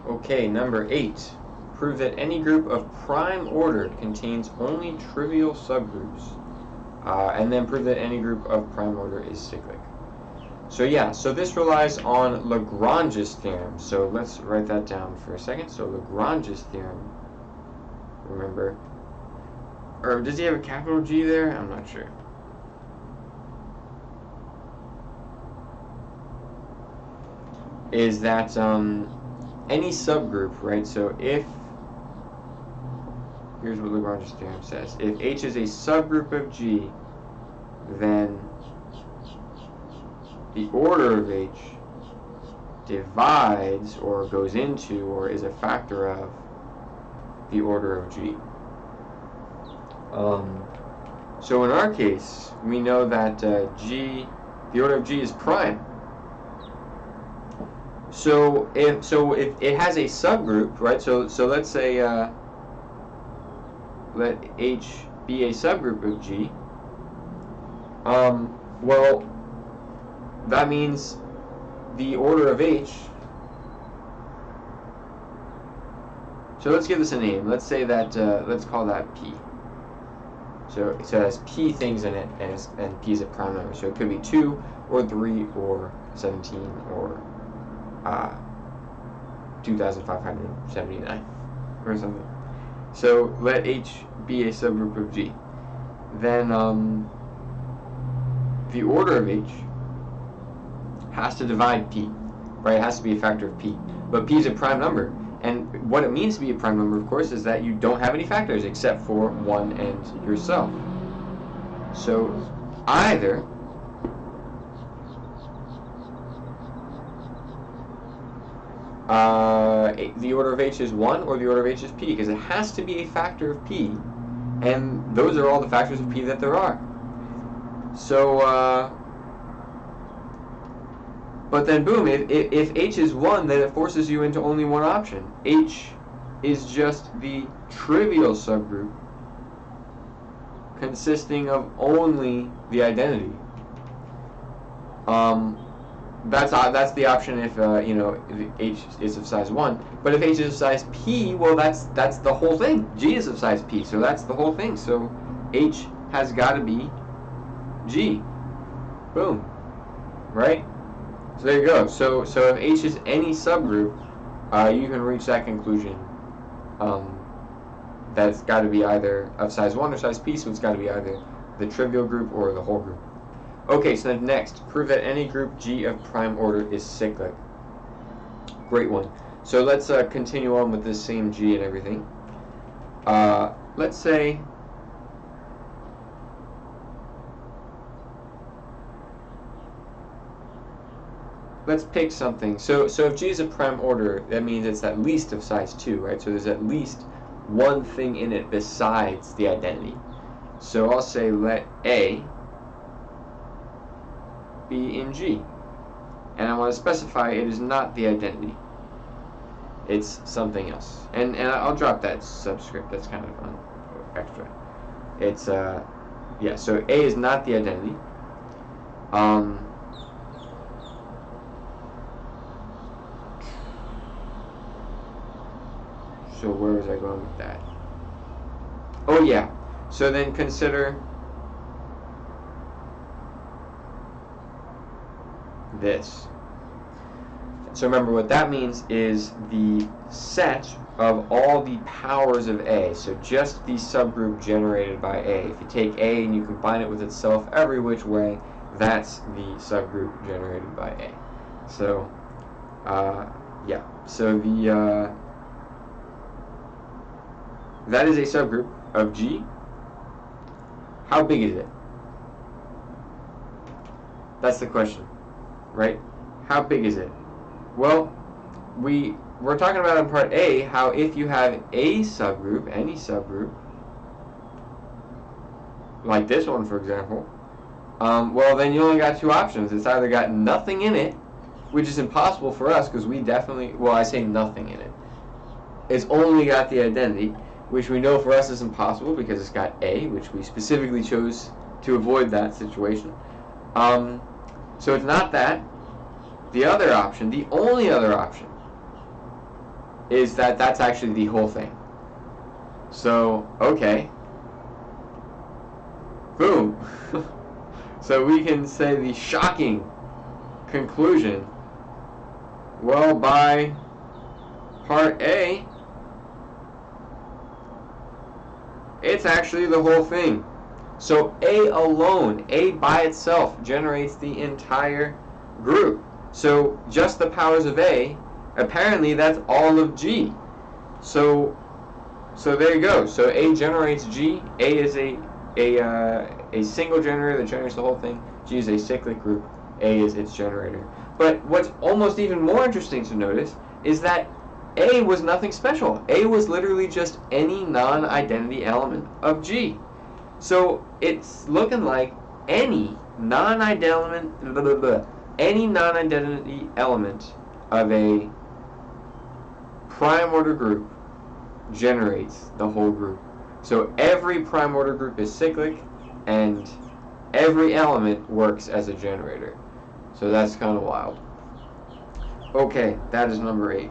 Okay, number 8. Prove that any group of prime order contains only trivial subgroups. And then prove that any group of prime order is cyclic. So yeah, so this relies on Lagrange's theorem. So let's write that down for a second. So Lagrange's theorem, remember, or does he have a capital G there? I'm not sure. Is that any subgroup, right? So if, here's what Lagrange's theorem says. If H is a subgroup of G, then the order of H divides or goes into or is a factor of the order of G. So in our case, we know that the order of G is prime. So if it has a subgroup, right? So let's say let H be a subgroup of G. Well, that means the order of H. So let's give this a name. Let's say that let's call that P. So it has P things in it, and P is a prime number. So it could be 2 or 3 or 17 or 2,579 or something. So let H be a subgroup of G. Then the order of H has to divide P, right? It has to be a factor of P. But P is a prime number. And what it means to be a prime number, of course, is that you don't have any factors except for 1 and yourself. So either the order of H is 1 or the order of H is P, because it has to be a factor of P, and those are all the factors of P that there are. So but then boom, if H is 1, then it forces you into only one option. H is just the trivial subgroup consisting of only the identity. That's the option if if H is of size 1. But if H is of size P, well, that's the whole thing. G is of size P, so that's the whole thing. So H has got to be G. Boom. Right? So there you go. So if H is any subgroup, you can reach that conclusion. That's got to be either of size 1 or size P, so it's got to be either the trivial group or the whole group. Okay, so then next, prove that any group G of prime order is cyclic. Great one. So let's continue on with this same G and everything. Let's say let's pick something. So if G is a prime order, that means it's at least of size 2, right? So there's at least one thing in it besides the identity. So I'll say let A be in G. And I want to specify it is not the identity. It's something else. And I'll drop that subscript. That's kind of extra. It's yeah, so A is not the identity. So where was I going with that? Oh yeah. So then consider this. So remember what that means is the set of all the powers of A. So just the subgroup generated by A. If you take A and you combine it with itself every which way, that's the subgroup generated by A. So yeah. So the that is a subgroup of G. How big is it? That's the question, right? How big is it? Well, we're talking about in part A how if you have a subgroup, any subgroup, like this one for example, well then you only got two options. It's either got nothing in it, which is impossible for us because we definitely, well I say nothing in it. It's only got the identity, which we know for us is impossible because it's got A, which we specifically chose to avoid that situation. So it's not that. The other option, the only other option, is that that's actually the whole thing. So, okay. Boom. So we can say the shocking conclusion, well, by part A, it's actually the whole thing. So A alone, A by itself, generates the entire group. So just the powers of A, apparently that's all of G. So there you go. So A generates G. A is a single generator that generates the whole thing. G is a cyclic group. A is its generator. But what's almost even more interesting to notice is that A was nothing special. A was literally just any non-identity element of G. So it's looking like any non-identity element of a prime order group generates the whole group. So every prime order group is cyclic, and every element works as a generator. So that's kind of wild. Okay, that is number 8.